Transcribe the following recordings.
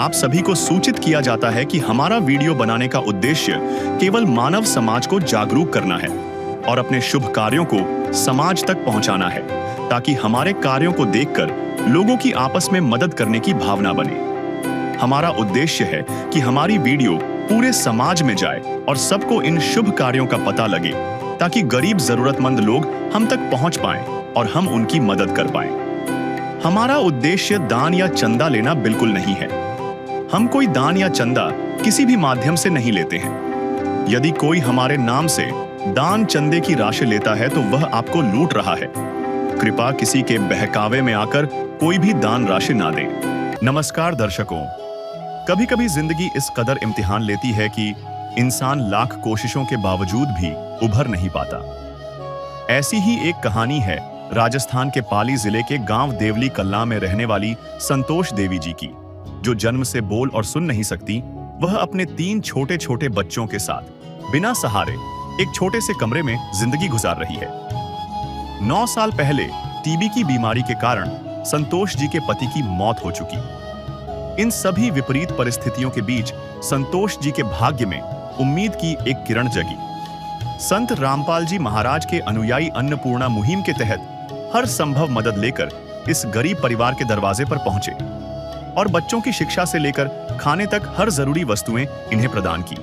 आप सभी को सूचित किया जाता है कि हमारा वीडियो बनाने का उद्देश्य केवल मानव समाज को जागरूक करना है और अपने शुभ कार्यों को समाज तक पहुंचाना है, ताकि हमारे कार्यों को देखकर लोगों की आपस में मदद करने की भावना बने। हमारा उद्देश्य है कि हमारी वीडियो पूरे समाज में जाए और सबको इन शुभ कार्यों का पता लगे, ताकि गरीब जरूरतमंद लोग हम तक पहुंच पाएं और हम उनकी मदद कर पाएं। हमारा उद्देश्य दान या चंदा लेना बिल्कुल नहीं है। हम कोई दान या चंदा किसी भी माध्यम से नहीं लेते हैं। यदि कोई हमारे नाम से दान चंदे की राशि लेता है तो वह आपको लूट रहा है। कृपया किसी के बहकावे में आकर कोई भी दान राशि ना दें। नमस्कार दर्शकों, कभी कभी जिंदगी इस कदर इम्तिहान लेती है कि इंसान लाख कोशिशों के बावजूद भी उभर नहीं पाता। ऐसी ही एक कहानी है राजस्थान के पाली जिले के गांव देवली कल्ला में रहने वाली संतोष देवी जी की, जो जन्म से बोल और सुन नहीं सकती। वह अपने 3 छोटे छोटे बच्चों के साथ बिना सहारे एक छोटे से कमरे में जिंदगी गुजार रही है। 9 साल पहले टीबी की बीमारी के कारण संतोष जी के पति की मौत हो चुकी। इन सभी विपरीत परिस्थितियों के बीच संतोष जी के भाग्य में उम्मीद की एक किरण जगी। संत रामपाल जी महाराज के अनुयायी अन्नपूर्णा मुहिम के तहत हर संभव मदद लेकर इस गरीब परिवार के दरवाजे पर पहुंचे और बच्चों की शिक्षा से लेकर खाने तक हर जरूरी वस्तुएं इन्हें प्रदान की।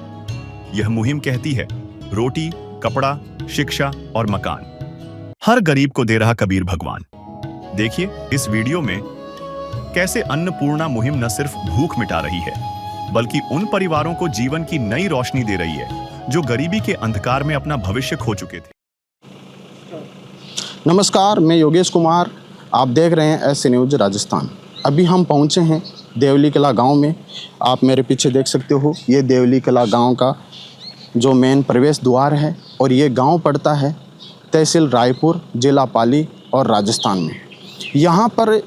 यह मुहिम कहती है, रोटी, कपड़ा, शिक्षा और मकान हर गरीब को दे रहा कबीर भगवान। देखिए इस वीडियो में कैसे अन्नपूर्णा मुहिम न सिर्फ भूख मिटा रही है, बल्कि उन परिवारों को जीवन की नई रोशनी दे रही है जो गरीबी के अंधकार में अपना भविष्य खो चुके थे। नमस्कार, मैं योगेश कुमार, आप देख रहे हैं ऐसे न्यूज राजस्थान। अभी हम पहुंचे हैं देवली कला गांव में। आप मेरे पीछे देख सकते हो, ये देवली कला गांव का जो मेन प्रवेश द्वार है और ये गांव पड़ता है तहसील रायपुर, जिला पाली और राजस्थान में। यहाँ पर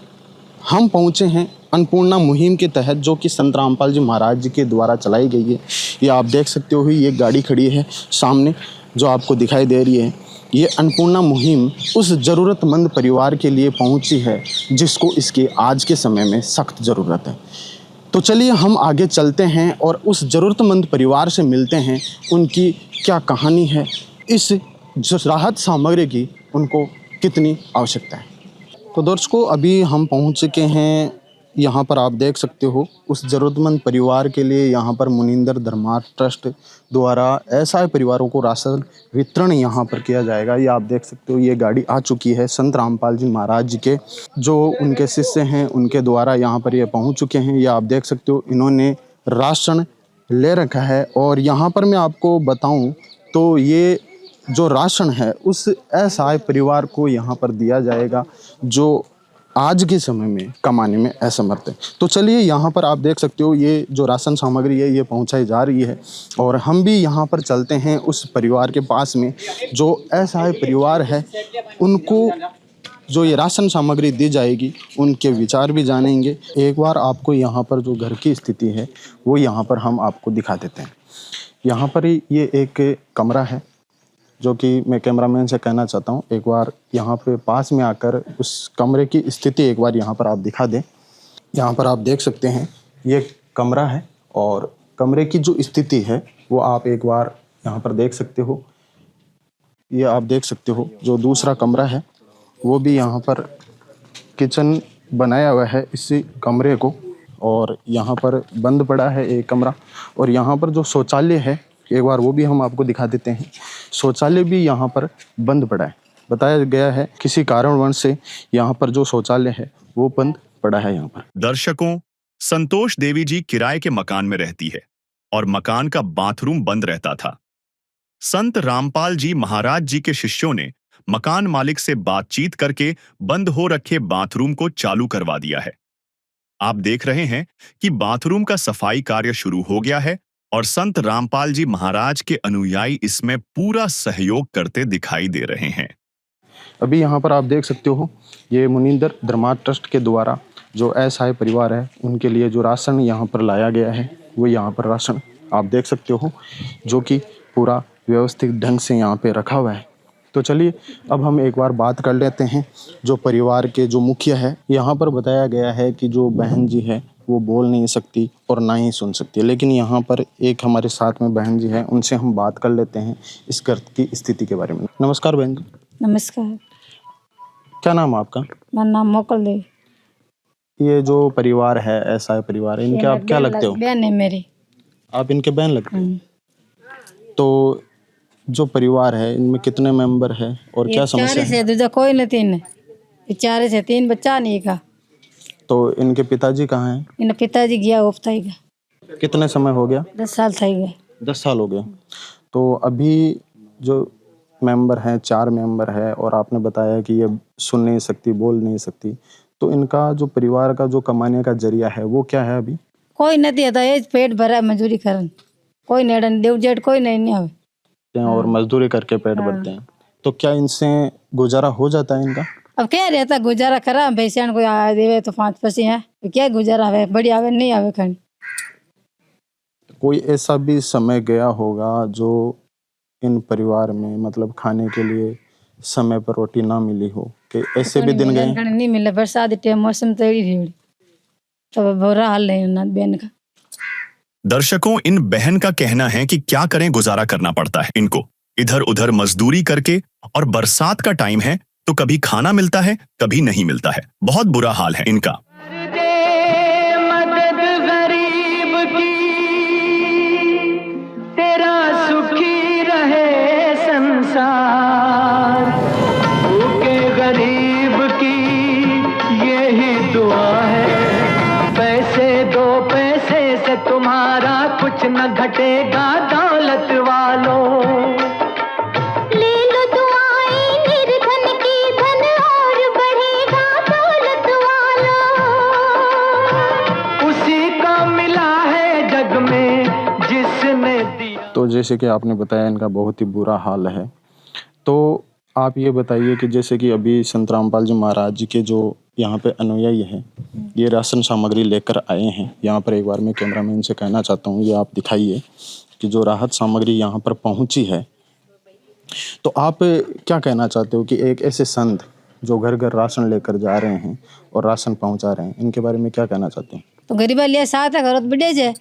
हम पहुँचे हैं अन्नपूर्णा मुहिम के तहत, जो कि संत रामपाल जी महाराज जी के द्वारा चलाई गई है। ये आप देख सकते हो, ये गाड़ी खड़ी है सामने जो आपको दिखाई दे रही है। ये अन्नपूर्णा मुहिम उस ज़रूरतमंद परिवार के लिए पहुंची है जिसको इसके आज के समय में सख्त ज़रूरत है। तो चलिए हम आगे चलते हैं और उस ज़रूरतमंद परिवार से मिलते हैं, उनकी क्या कहानी है, इस जो राहत सामग्री की उनको कितनी आवश्यकता है। तो दर्शकों, अभी हम पहुंच चुके हैं यहाँ पर। आप देख सकते हो उस ज़रूरतमंद परिवार के लिए यहाँ पर मुनिंदर धर्मार्थ ट्रस्ट द्वारा ऐसा परिवारों को राशन वितरण यहाँ पर किया जाएगा। ये आप देख सकते हो, ये गाड़ी आ चुकी है। संत रामपाल जी महाराज जी के जो उनके शिष्य हैं उनके द्वारा यहाँ पर ये पहुँच चुके हैं। ये आप देख सकते हो, इन्होंने राशन ले रखा है। और यहाँ पर मैं आपको बताऊँ तो ये जो राशन है उस असहाय परिवार को यहाँ पर दिया जाएगा जो आज के समय में कमाने में असमर्थ है। तो चलिए यहाँ पर आप देख सकते हो, ये जो राशन सामग्री है ये पहुँचाई जा रही है और हम भी यहाँ पर चलते हैं उस परिवार के पास में जो असहाय परिवार है। उनको जो ये राशन सामग्री दी जाएगी उनके विचार भी जानेंगे। एक बार आपको यहाँ पर जो घर की स्थिति है वो यहाँ पर हम आपको दिखा देते हैं। यहाँ पर ये एक कमरा है जो कि मैं कैमरामैन से कहना चाहता हूँ, एक बार यहाँ पे पास में आकर उस कमरे की स्थिति एक बार यहाँ पर आप दिखा दें। यहाँ पर आप देख सकते हैं ये कमरा है और कमरे की जो स्थिति है वो आप एक बार यहाँ पर देख सकते हो। ये आप देख सकते हो जो दूसरा कमरा है वो भी यहाँ पर किचन बनाया हुआ है इसी कमरे को, और यहाँ पर बंद पड़ा है एक कमरा। और यहाँ पर जो शौचालय है एक बार वो भी हम आपको दिखा देते हैं। शौचालय भी यहाँ पर बंद पड़ा है, बताया गया है किसी कारणवश से यहाँ पर जो शौचालय है वो बंद पड़ा है यहाँ पर। दर्शकों, संतोष देवी जी किराए के मकान में रहती है और मकान का बाथरूम बंद रहता था। संत रामपाल जी महाराज जी के शिष्यों ने मकान मालिक से बातचीत करके बंद हो रखे बाथरूम को चालू करवा दिया है। आप देख रहे हैं कि बाथरूम का सफाई कार्य शुरू हो गया है और संत रामपाल जी महाराज के अनुयायी इसमें पूरा सहयोग करते दिखाई दे रहे हैं। अभी यहाँ पर आप देख सकते हो, ये मुनिंदर धर्मार्थ ट्रस्ट के द्वारा जो असहाय परिवार है उनके लिए जो राशन यहाँ पर लाया गया है वो यहाँ पर राशन आप देख सकते हो जो कि पूरा व्यवस्थित ढंग से यहाँ पे रखा हुआ है। तो चलिए अब हम एक बार बात कर लेते हैं जो परिवार के जो मुखिया है। यहाँ पर बताया गया है कि जो बहन जी है वो बोल नहीं सकती और ना ही सुन सकती। लेकिन यहाँ पर एक हमारे साथ में बहन जी हैं, उनसे हम बात कर लेते हैं इस घर की स्थिति के बारे में। नमस्कार बहन जी। नमस्कार। क्या नाम है आपका? मेरा नाम मोकल देवी। ये जो परिवार है, ऐसा है परिवार है, इनके आप क्या लगते हो? बहन है मेरी। आप इनके बहन लगते हो? तो जो परिवार है इनमें कितने मेंबर है और क्या समस्या है? दूजा कोई नहीं, तीन है। चार से तीन बच्चा नहीं का। तो इनके पिताजी कहाँ हैं? इन पिताजी गया उफता ही गया। कितने समय हो गया? 10 साल था गया। 10 साल हो गया। तो अभी जो मेंबर हैं, 4 मेंबर है और आपने बताया कि ये सुन नहीं सकती, बोल नहीं सकती, तो इनका जो परिवार का जो कमाने का जरिया है वो क्या है अभी? कोई नहीं दिया था, ये पेट भरा मजदूरी करन। कोई नेड़न देव जेठ कोई नहीं आवे और मजदूरी करके पेट भरते हैं। तो क्या इनसे गुजारा हो जाता है इनका? अब क्या रहता गुजारा करा, भैंसियान कोई आ देवे तो 5 पैसे हैं, तो क्या गुजारा है, बड़ी आवे नहीं आवे खन। कोई ऐसा भी समय गया होगा जो इन परिवार में मतलब खाने के लिए समय पर रोटी ना मिली हो, कि ऐसे भी दिन गए? नहीं मिले, बरसात के मौसम तो तब बुरा हाल है ना बहन का। दर्शकों, इन बहन का कहना है कि क्या करें, गुजारा करना पड़ता है इनको, इधर उधर मजदूरी करके, और बरसात का टाइम है तो कभी खाना मिलता है, कभी नहीं मिलता है। बहुत बुरा हाल है इनका। मदद गरीब की, तेरा सुखी रहे संसार, भूखे गरीब की यही दुआ है। पैसे दो पैसे से तुम्हारा कुछ न घटेगा दौलत वालों। ले लो दुआएं निर्धन की, धन और बढ़ेगा दौलत वालों। उसी को मिला है जग में जिसने दिया। तो जैसे कि आपने बताया इनका बहुत ही बुरा हाल है, तो आप ये बताइए कि जैसे कि अभी संत रामपाल जी महाराज जी के जो यहाँ पे अनुयायी हैं, ये राशन सामग्री लेकर आए हैं। यहाँ पर एक बार मैं कैमरामैन से कहना चाहता हूँ, ये आप दिखाइए कि जो राहत सामग्री यहाँ पर पहुँची है। तो आप क्या कहना चाहते हो कि एक ऐसे संत जो घर घर राशन लेकर जा रहे हैं और राशन पहुँचा रहे हैं, इनके बारे में क्या कहना चाहते हैं? तो गरीबा लिया साथ है, घरों बढ़े जाए।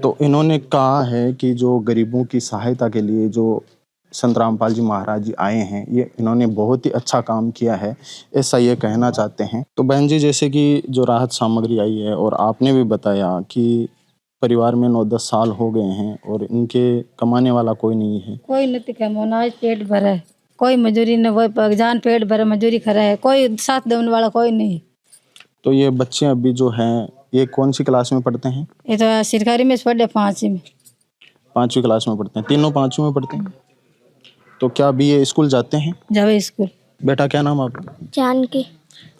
तो इन्होंने कहा है कि जो गरीबों की सहायता के लिए जो संत रामपाल जी महाराज जी आए हैं, ये इन्होंने बहुत ही अच्छा काम किया है, ऐसा ये कहना चाहते हैं। तो बहन जी, जैसे कि जो राहत सामग्री आई है और आपने भी बताया कि परिवार में 9-10 साल हो गए हैं और इनके कमाने वाला कोई नहीं है। कोई नहीं कमाना, आज पेट भरा है, कोई मजदूरी न, वो पगजान पेट भरा मजदूरी करा है, कोई साथ देने वाला कोई नहीं। तो ये बच्चे अभी जो हैं, ये कौन सी क्लास में पढ़ते हैं? ये तो सरकारी में पढ़े, 5वीं में। 5वीं क्लास में पढ़ते हैं, तीनों 5वीं में पढ़ते हैं। तो क्या अभी ये स्कूल जाते हैं? जावे स्कूल। बेटा क्या नाम आपका? जानकी।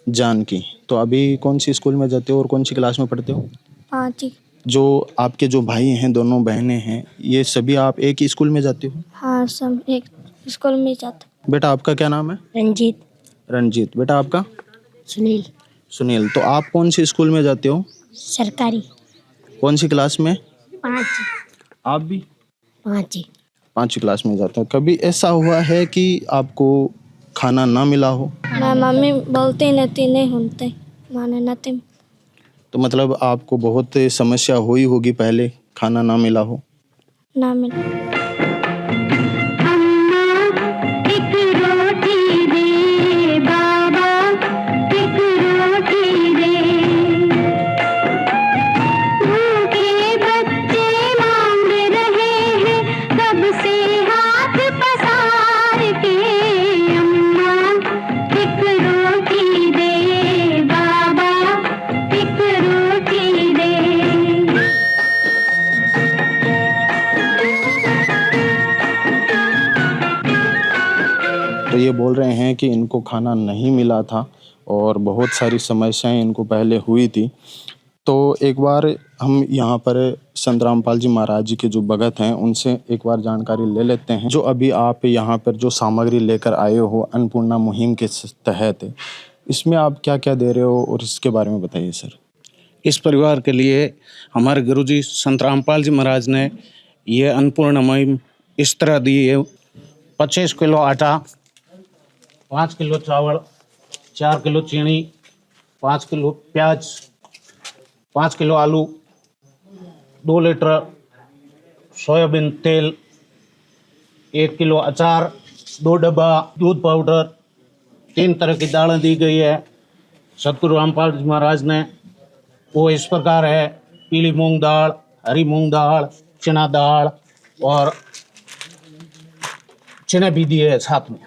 जानकी। तो अभी कौन सी स्कूल में जाते हो और कौन सी क्लास में पढ़ते हो? 5वीं। जो आपके जो भाई हैं, दोनों बहनें हैं, ये सभी आप एक ही स्कूल में जाते हो? हाँ, सब एक स्कूल में जाते। बेटा आपका क्या नाम है? रंजीत। रंजीत। बेटा आपका? सुनील। सुनील। तो आप कौन सी स्कूल में जाते हो? सरकारी। कौन सी क्लास में? 5वीं। आप भी 5वीं। 5वीं क्लास में जाते हो। कभी ऐसा हुआ है कि आपको खाना ना मिला हो? मैं मम्मी बोलती नहीं सुनते, माने नहीं। तो मतलब आपको बहुत समस्या हुई होगी पहले, खाना ना मिला हो? ना मिला। तो ये बोल रहे हैं कि इनको खाना नहीं मिला था और बहुत सारी समस्याएं इनको पहले हुई थी। तो एक बार हम यहाँ पर संत रामपाल जी महाराज जी के जो भगत हैं, उनसे एक बार जानकारी ले लेते हैं। जो अभी आप यहाँ पर जो सामग्री लेकर आए हो अन्नपूर्णा मुहिम के तहत, इसमें आप क्या क्या दे रहे हो और इसके बारे में बताइए सर। इस परिवार के लिए हमारे गुरुजी संत रामपाल जी महाराज ने ये अन्नपूर्णा मुहिम इस तरह दी है। 25 किलो आटा, 5 किलो चावल, 4 किलो चीनी, 5 किलो प्याज, 5 किलो आलू, 2 लीटर सोयाबीन तेल, 1 किलो अचार, 2 डब्बा दूध पाउडर, 3 तरह की दालें दी गई है सतगुरु रामपाल जी महाराज ने। वो इस प्रकार है: पीली मूंग दाल, हरी मूंग दाल, चना दाल और चने भी दिए है साथ में।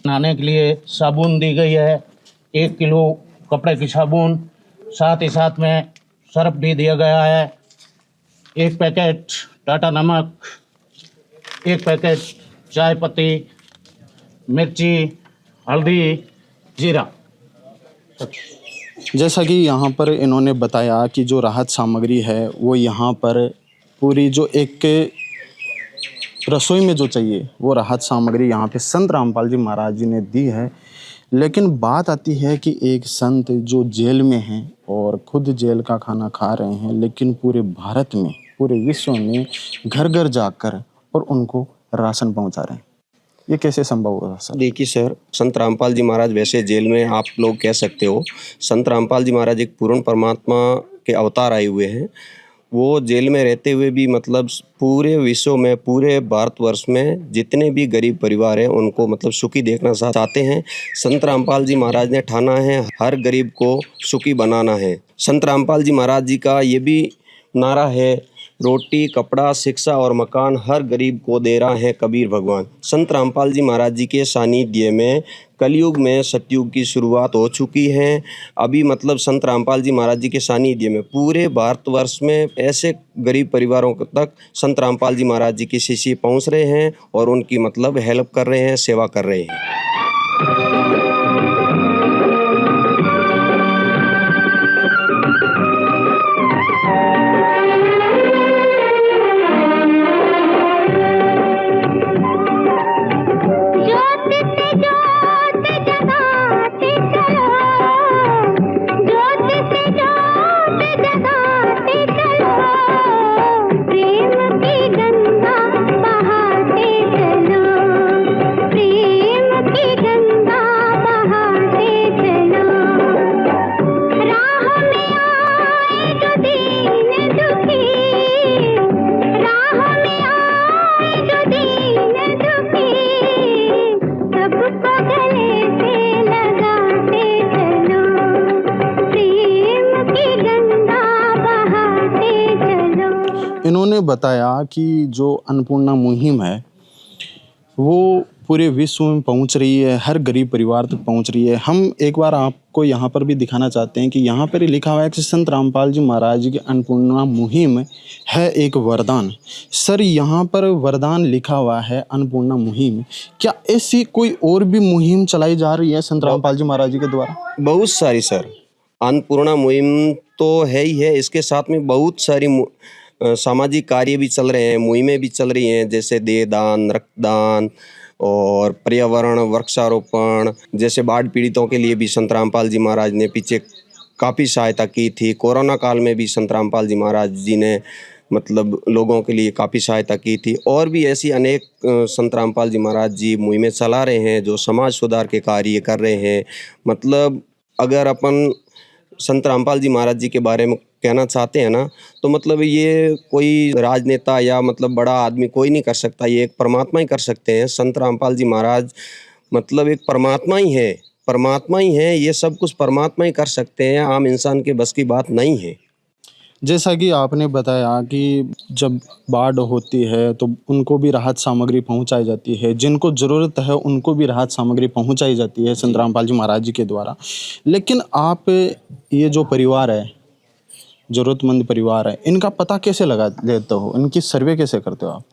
नहाने के लिए साबुन दी गई है, 1 किलो कपड़े की साबुन, साथ ही साथ में सर्फ भी दिया गया है, 1 पैकेट टाटा नमक, 1 पैकेट चाय पत्ती, मिर्ची, हल्दी, जीरा। जैसा कि यहाँ पर इन्होंने बताया कि जो राहत सामग्री है वो यहाँ पर पूरी जो एक रसोई में जो चाहिए वो राहत सामग्री यहाँ पे संत रामपाल जी महाराज जी ने दी है। लेकिन बात आती है कि एक संत जो जेल में हैं और खुद जेल का खाना खा रहे हैं, लेकिन पूरे भारत में, पूरे विश्व में घर घर जाकर और उनको राशन पहुँचा रहे हैं। ये कैसे संभव होगा सर? देखिए सर, संत रामपाल जी महाराज वैसे जेल में आप लोग कह सकते हो, संत रामपाल जी महाराज एक पूर्ण परमात्मा के अवतार आए हुए हैं। वो जेल में रहते हुए भी मतलब पूरे विश्व में, पूरे भारतवर्ष में जितने भी गरीब परिवार हैं उनको मतलब सुखी देखना चाहते हैं। संत रामपाल जी महाराज ने ठाना है हर गरीब को सुखी बनाना है। संत रामपाल जी महाराज जी का ये भी नारा है, रोटी, कपड़ा, शिक्षा और मकान हर गरीब को दे रहा है कबीर भगवान। संत रामपाल जी महाराज जी के सानिध्य में कलयुग में सतयुग की शुरुआत हो चुकी है। अभी मतलब संत रामपाल जी महाराज जी के सानिध्य में पूरे भारतवर्ष में ऐसे गरीब परिवारों तक संत रामपाल जी महाराज जी की शिष्य पहुंच रहे हैं और उनकी मतलब हेल्प कर रहे हैं, सेवा कर रहे हैं। इन्होंने बताया कि जो अन्नपूर्णा मुहिम है वो पूरे विश्व में पहुंच रही है, हर गरीब परिवार तक पहुंच रही है। हम एक बार आपको यहाँ पर भी दिखाना चाहते हैं कि यहाँ पर लिखा हुआ है कि संत रामपाल जी महाराज जी की अन्नपूर्णा मुहिम है एक वरदान। सर, यहाँ पर वरदान लिखा हुआ है अन्नपूर्णा मुहिम, क्या ऐसी कोई और भी मुहिम चलाई जा रही है संत रामपाल जी महाराज जी के द्वारा? बहुत सारी सर, अन्नपूर्णा मुहिम तो है ही है, इसके साथ में बहुत सारी सामाजिक कार्य भी चल रहे हैं, मुहिमें भी चल रही हैं, जैसे देहदान, रक्तदान और पर्यावरण, वृक्षारोपण। जैसे बाढ़ पीड़ितों के लिए भी संत रामपाल जी महाराज ने पीछे काफ़ी सहायता की थी। कोरोना काल में भी संत रामपाल जी महाराज जी ने मतलब लोगों के लिए काफ़ी सहायता की थी। और भी ऐसी अनेक संत रामपाल जी महाराज जी मुहिमें चला रहे हैं जो समाज सुधार के कार्य कर रहे हैं। मतलब अगर अपन संत रामपाल जी महाराज जी के बारे में कहना चाहते हैं ना, तो मतलब ये कोई राजनेता या मतलब बड़ा आदमी कोई नहीं कर सकता, ये एक परमात्मा ही कर सकते हैं। संत रामपाल जी महाराज मतलब एक परमात्मा ही है, परमात्मा ही है, ये सब कुछ परमात्मा ही कर सकते हैं, आम इंसान के बस की बात नहीं है। जैसा कि आपने बताया कि जब बाढ़ होती है तो उनको भी राहत सामग्री पहुंचाई जाती है, जिनको ज़रूरत है उनको भी राहत सामग्री पहुंचाई जाती है संत रामपाल जी महाराज जी के द्वारा। लेकिन आप ये जो परिवार है, ज़रूरतमंद परिवार है, इनका पता कैसे लगा लेते हो, इनकी सर्वे कैसे करते हो आप?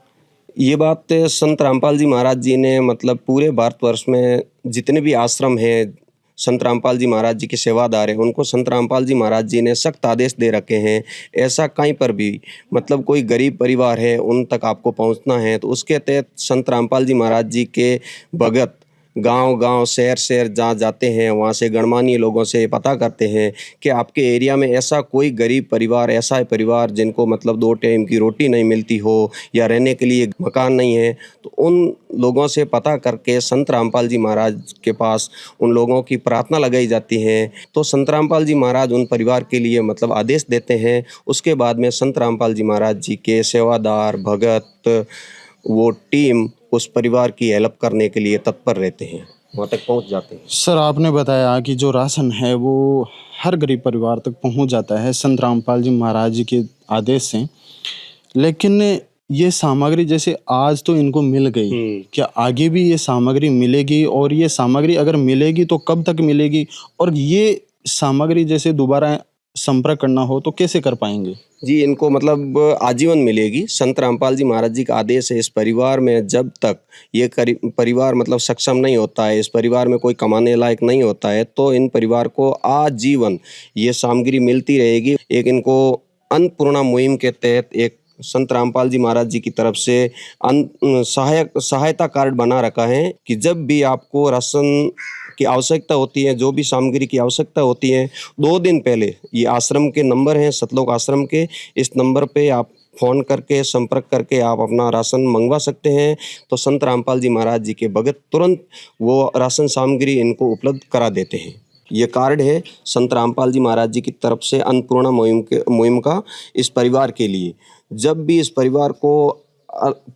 ये बात संत रामपाल जी महाराज जी ने मतलब पूरे भारतवर्ष में जितने भी आश्रम हैं, संत रामपाल जी महाराज जी के सेवादार हैं, उनको संत रामपाल जी महाराज जी ने सख्त आदेश दे रखे हैं, ऐसा कहीं पर भी मतलब कोई गरीब परिवार है उन तक आपको पहुंचना है तो उसके तहत संत रामपाल जी महाराज जी के भगत गांव-गांव, शहर-शहर जहाँ जाते हैं, वहाँ से गणमान्य लोगों से पता करते हैं कि आपके एरिया में ऐसा कोई गरीब परिवार, ऐसा है परिवार जिनको मतलब 2 टाइम की रोटी नहीं मिलती हो या रहने के लिए मकान नहीं है, तो उन लोगों से पता करके संत रामपाल जी महाराज के पास उन लोगों की प्रार्थना लगाई जाती है। तो संत रामपाल जी महाराज उन परिवार के लिए मतलब आदेश देते हैं। उसके बाद में संत रामपाल जी महाराज जी के सेवादार, भगत, वो टीम उस परिवार की हेल्प करने के लिए तत्पर रहते हैं, वहाँ तक पहुँच जाते हैं। सर, आपने बताया कि जो राशन है वो हर गरीब परिवार तक पहुंच जाता है संत रामपाल जी महाराज जी के आदेश से, लेकिन ये सामग्री जैसे आज तो इनको मिल गई, क्या आगे भी ये सामग्री मिलेगी? और ये सामग्री अगर मिलेगी तो कब तक मिलेगी? और ये सामग्री जैसे दोबारा संपर्क करना हो तो कैसे कर पाएंगे? जी, इनको मतलब आजीवन मिलेगी। संत रामपाल जी महाराज जी का आदेश है, इस परिवार में जब तक ये परिवार मतलब सक्षम नहीं होता है, इस परिवार में कोई कमाने लायक नहीं होता है, तो इन परिवार को आजीवन ये सामग्री मिलती रहेगी। एक इनको अन्नपूर्णा मुहिम के तहत एक संत रामपाल जी महाराज जी की तरफ से सहायता कार्ड बना रखा है कि जब भी आपको राशन की आवश्यकता होती है, जो भी सामग्री की आवश्यकता होती है, 2 दिन पहले ये आश्रम के नंबर हैं, सतलोक आश्रम के, इस नंबर पे आप फ़ोन करके संपर्क करके आप अपना राशन मंगवा सकते हैं। तो संत रामपाल जी महाराज जी के भगत तुरंत वो राशन सामग्री इनको उपलब्ध करा देते हैं। ये कार्ड है संत रामपाल जी महाराज जी की तरफ से अन्नपूर्णा मुहिम का इस परिवार के लिए। जब भी इस परिवार को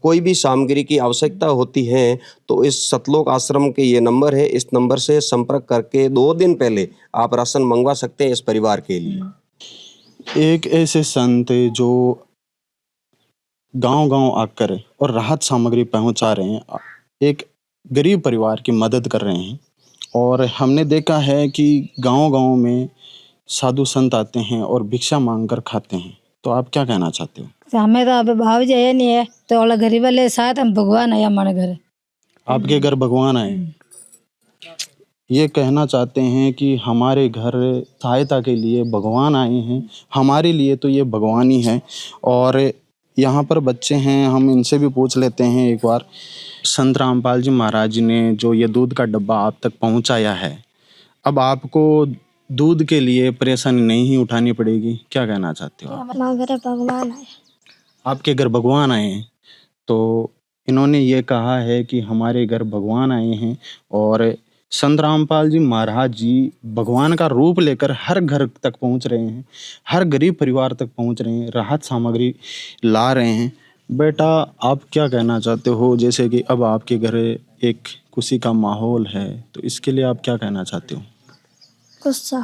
कोई भी सामग्री की आवश्यकता होती है तो इस सतलोक आश्रम के ये नंबर है, इस नंबर से संपर्क करके 2 दिन पहले आप राशन मंगवा सकते हैं इस परिवार के लिए। एक ऐसे संत जो गांव-गांव आकर और राहत सामग्री पहुंचा रहे हैं, एक गरीब परिवार की मदद कर रहे हैं, और हमने देखा है कि गांव-गांव में साधु संत आते हैं और भिक्षा मांगकर खाते हैं, तो आप क्या कहना चाहते हो? हमें तो अभी भाव जी है नहीं है, तो वाला गरीब वाले साथ हम भगवान है हमारे घर। आपके घर भगवान आए, ये कहना चाहते हैं कि हमारे घर सहायता के लिए भगवान आए हैं, हमारे लिए तो ये भगवान ही है। और यहाँ पर बच्चे हैं, हम इनसे भी पूछ लेते हैं एक बार। संत रामपाल जी महाराज जी ने जो ये दूध का डब्बा आप तक पहुँचाया है, अब आपको दूध के लिए परेशानी नहीं उठानी पड़ेगी, क्या कहना चाहते हो? हमारे घर भगवान है। आपके घर भगवान आए हैं, तो इन्होंने ये कहा है कि हमारे घर भगवान आए हैं, और संत रामपाल जी महाराज जी भगवान का रूप लेकर हर घर तक पहुंच रहे हैं, हर गरीब परिवार तक पहुंच रहे हैं, राहत सामग्री ला रहे हैं। बेटा, आप क्या कहना चाहते हो? जैसे कि अब आपके घर एक खुशी का माहौल है, तो इसके लिए आप क्या कहना चाहते हो? गुस्सा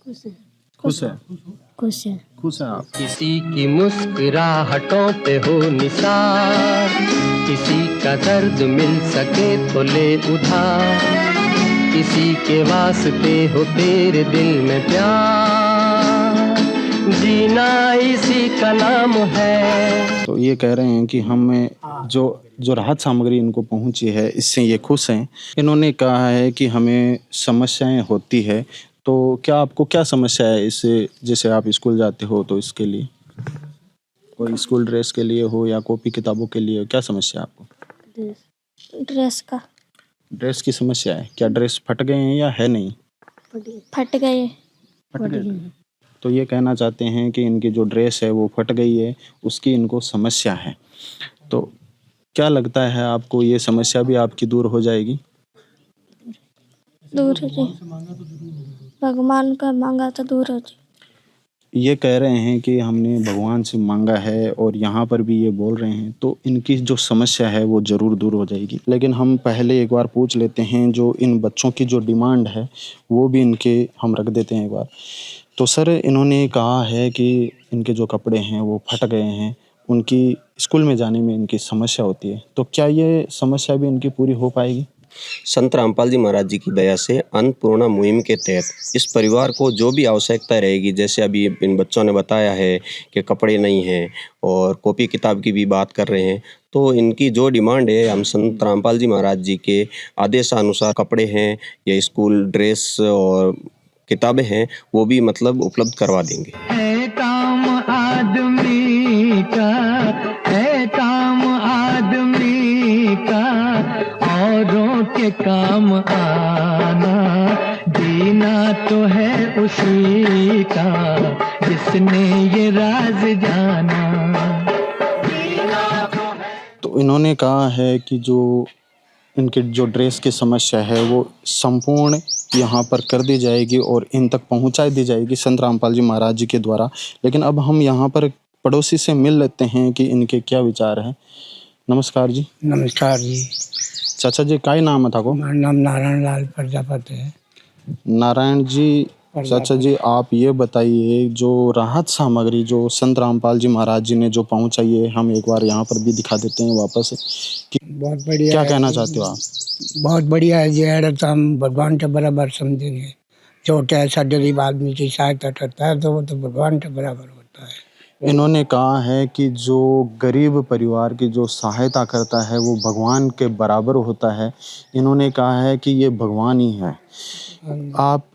खुश है? खुश है। खुश है आप? किसी की मुस्कुराहटों पे हो निसार, किसी का दर्द मिल सके तो ले उधार, किसी के वास्ते हो तेरे दिल में प्यार, जीना इसी का नाम है। तो ये कह रहे हैं कि हमें जो राहत सामग्री इनको पहुंची है, इससे ये खुश हैं। इन्होंने कहा है कि हमें समस्याएं होती है, तो क्या आपको क्या समस्या है इससे? जैसे आप स्कूल जाते हो तो इसके लिए कोई स्कूल ड्रेस के लिए हो या कॉपी किताबों के लिए, क्या समस्या है आपको? ड्रेस का ड्रेस की समस्या है। क्या ड्रेस फट गए हैं या है नहीं? फट गए। फट गए। तो ये कहना चाहते हैं कि इनकी जो ड्रेस है वो फट गई है, उसकी इनको समस्या है। तो क्या लगता है आपको, ये समस्या भी आपकी दूर हो जाएगी? दूर हो जाए, भगवान का मांगा तो दूर हो जाए। ये कह रहे हैं कि हमने भगवान से मांगा है, और यहाँ पर भी ये बोल रहे हैं, तो इनकी जो समस्या है वो ज़रूर दूर हो जाएगी। लेकिन हम पहले एक बार पूछ लेते हैं, जो इन बच्चों की जो डिमांड है वो भी इनके हम रख देते हैं एक बार। तो सर, इन्होंने कहा है कि इनके जो कपड़े हैं वो फट गए हैं, उनकी स्कूल में जाने में इनकी समस्या होती है, तो क्या ये समस्या भी इनकी पूरी हो पाएगी? संत रामपाल जी महाराज जी की दया से अन्नपूर्णा मुहिम के तहत इस परिवार को जो भी आवश्यकता रहेगी, जैसे अभी इन बच्चों ने बताया है कि कपड़े नहीं हैं और कॉपी किताब की भी बात कर रहे हैं, तो इनकी जो डिमांड है हम संत रामपाल जी महाराज जी के आदेशानुसार कपड़े हैं या स्कूल ड्रेस और किताबें हैं वो भी मतलब उपलब्ध करवा देंगे। है काम आदमी का, है काम आदमी का, औरों के के काम आना, जीना तो है उसी का जिसने ये राज जाना। तो इन्होंने कहा है कि जो इनके जो ड्रेस की समस्या है वो संपूर्ण यहाँ पर कर दी जाएगी और इन तक पहुँचा दी जाएगी संत रामपाल जी महाराज जी के द्वारा। लेकिन अब हम यहाँ पर पड़ोसी से मिल लेते हैं कि इनके क्या विचार हैं। नमस्कार जी। नमस्कार जी। चाचा जी का नाम है था को? मेरा नाम नारायण लाल प्रजापति है। नारायण जी, चाचा जी आप ये बताइए जो राहत सामग्री जो संत रामपाल जी महाराज जी ने जो पहुंचाई है, हम एक बार यहाँ पर भी दिखा देते हैं वापस कि बहुत बढ़िया। क्या कहना चाहते हो आप? बहुत बढ़िया है जी। है तो हम भगवान के बराबर समझेंगे। जो ऐसा गरीब आदमी की सहायता करता है तो वो तो भगवान के बराबर होता है। इन्होंने कहा है कि जो गरीब परिवार की जो सहायता करता है वो भगवान के बराबर होता है। इन्होंने कहा है कि ये भगवान ही है। आप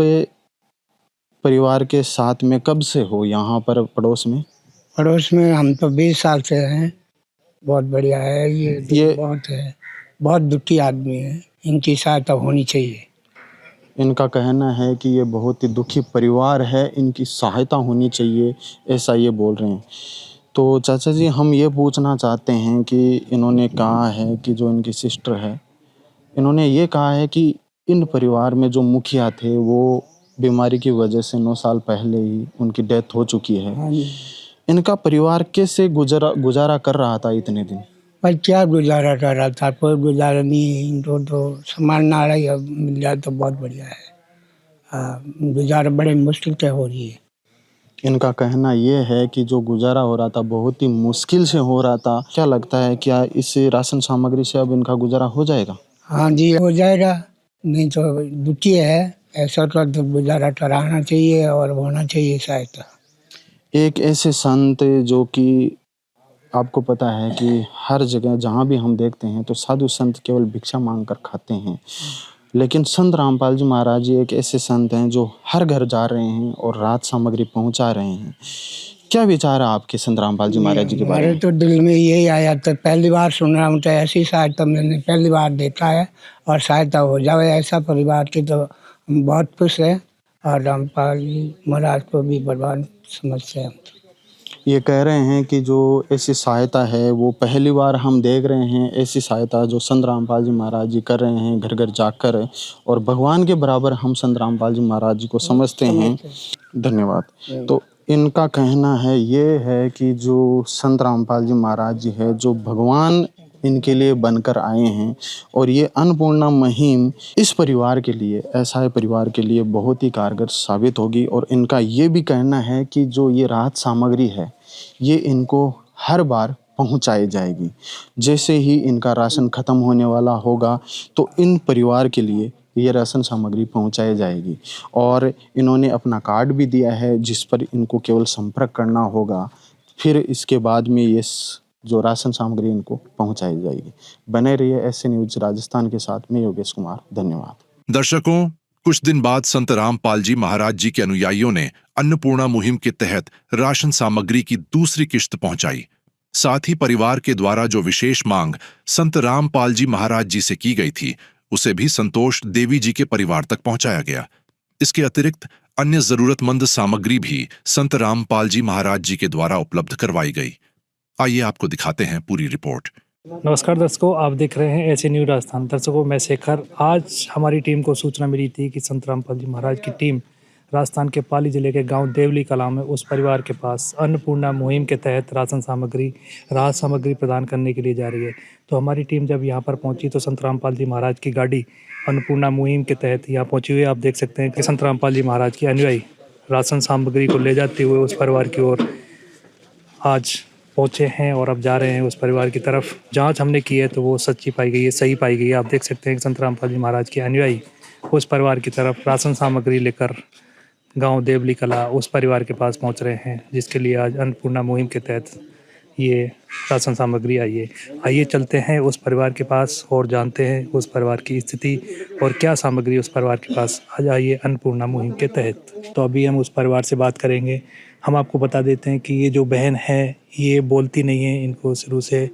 परिवार के साथ में कब से हो यहाँ पर पड़ोस में? पड़ोस में हम तो 20 साल से हैं। बहुत बढ़िया है ये बहुत है। बहुत दुखी आदमी है, इनकी सहायता होनी चाहिए। इनका कहना है कि ये बहुत ही दुखी परिवार है, इनकी सहायता होनी चाहिए, ऐसा ये बोल रहे हैं। तो चाचा जी हम ये पूछना चाहते हैं कि इन्होंने कहा है कि जो इनकी सिस्टर है, इन्होंने ये कहा है कि इन परिवार में जो मुखिया थे वो बीमारी की वजह से 9 साल पहले ही उनकी डेथ हो चुकी है। इनका परिवार कैसे गुजारा कर रहा था इतने दिन? पर क्या गुजारा कर रहा था? कोई गुजारा नहीं है। इनको तो संभालना रही अब मिल जाए तो बहुत बढ़िया है। गुजारा बड़े मुश्किल से हो रही है। इनका कहना ये है कि जो गुजारा हो रहा था बहुत ही मुश्किल से हो रहा था। क्या लगता है क्या इस राशन सामग्री से अब इनका गुजारा हो जाएगा? हाँ जी हो जाएगा। नहीं तो दुखी है, ऐसा तो गुजारा कराना चाहिए और होना चाहिए सहायता। एक ऐसे संत जो कि आपको पता है कि हर जगह जहाँ भी हम देखते हैं तो साधु संत केवल भिक्षा मांग कर खाते हैं, लेकिन संत रामपाल जी महाराज जी एक ऐसे संत हैं जो हर घर जा रहे हैं और राहत सामग्री पहुंचा रहे हैं। क्या विचार है आपके संत रामपाल जी महाराज जी के बारे में? मेरे तो दिल में यही आया था, पहली बार सुन रहा हूँ तो ऐसी सहायता मैंने पहली बार देखा है। और सहायता हो जाए ऐसा परिवार की तो हम बहुत खुश हैं। और रामपाल जी महाराज को भी भगवान समझते हैं। ये कह रहे हैं कि जो ऐसी सहायता है वो पहली बार हम देख रहे हैं। ऐसी सहायता जो संत रामपाल जी महाराज जी कर रहे हैं घर घर जाकर, और भगवान के बराबर हम संत रामपाल जी महाराज जी को समझते हैं। धन्यवाद। तो इनका कहना है ये है कि जो संत रामपाल जी महाराज जी है जो भगवान इनके लिए बनकर आए हैं, और ये अन्नपूर्णा मुहिम इस परिवार के लिए, असहाय परिवार के लिए बहुत ही कारगर साबित होगी। और इनका ये भी कहना है कि जो ये राहत सामग्री है ये इनको हर बार पहुंचाई जाएगी। जैसे ही इनका राशन ख़त्म होने वाला होगा तो इन परिवार के लिए ये राशन सामग्री पहुंचाई जाएगी। और इन्होंने अपना कार्ड भी दिया है जिस पर इनको केवल संपर्क करना होगा, फिर इसके बाद में ये जो राशन सामग्री इनको पहुंचाई जाएगी। बने रहिए ऐसे न्यूज़ राजस्थान के साथ। मैं योगेश कुमार, धन्यवाद। दर्शकों, कुछ दिन बाद संत रामपाल जी महाराज जी के अनुयायियों ने अन्नपूर्णा मुहिम के तहत राशन सामग्री की दूसरी किश्त पहुंचाई। साथ ही परिवार के द्वारा जो विशेष मांग संत रामपाल जी महाराज जी से की गई थी उसे भी संतोष देवी जी के परिवार तक पहुंचाया गया। इसके अतिरिक्त अन्य जरूरतमंद सामग्री भी संत रामपाल जी महाराज जी के द्वारा उपलब्ध करवाई गई। आइए आपको दिखाते हैं पूरी रिपोर्ट। नमस्कार दर्शकों, आप देख रहे हैं ऐसे न्यूज़ राजस्थान। दर्शकों, मैं शेखर। आज हमारी टीम को सूचना मिली थी कि संत रामपाल जी महाराज की टीम राजस्थान के पाली जिले के गांव देवली कला में उस परिवार के पास अन्नपूर्णा मुहिम के तहत राशन सामग्री, राहत सामग्री प्रदान करने के लिए जा रही है। तो हमारी टीम जब यहां पर पहुंची तो संत रामपाल जी महाराज की गाड़ी अन्नपूर्णा मुहिम के तहत यहाँ पहुंची हुई। आप देख सकते हैं कि संत रामपाल जी महाराज के अनुयायी राशन सामग्री को ले जाते हुए उस परिवार की ओर आज पहुंचे हैं और अब जा रहे हैं उस परिवार की तरफ। जांच हमने की है तो वो सच्ची पाई गई है, सही पाई गई है। आप देख सकते हैं कि संत रामपाल जी महाराज के अनुयायी उस परिवार की तरफ राशन सामग्री लेकर गांव देवली कला उस परिवार के पास पहुंच रहे हैं, जिसके लिए आज अन्नपूर्णा मुहिम के तहत ये राशन सामग्री आई है। आइए चलते हैं उस परिवार के पास और जानते हैं उस परिवार की स्थिति और क्या सामग्री उस परिवार के पास आज आई है अन्नपूर्णा मुहिम के तहत। तो अभी हम उस परिवार से बात करेंगे। हम आपको बता देते हैं कि ये जो बहन है ये बोलती नहीं है, इनको शुरू से